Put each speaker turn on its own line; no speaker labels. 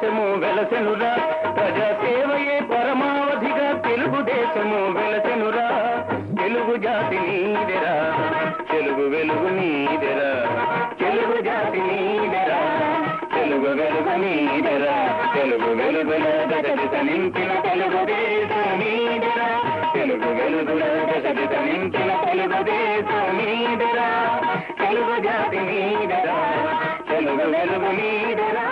దేశము వెలసెనురా, ప్రజాసేవయే పరమావధిగా తెలుగుదేశము వెలసెనురా. తెలుగు జాతి నీదెరా, తెలుగు వెలుగు నీదెరా, తెలుగు జాతి నీదెరా, తెలుగు వెలుగు నీదెరా, తెలుగు వెలుగుల దశ నింపిన తెలుగుదేశం నీదెరా, తెలుగు వెలుగుల దశ నింపిన తెలుగుదేశం నీదెరా, తెలుగు జాతి నీదెరా, తెలుగు వెలుగు నీదెరా.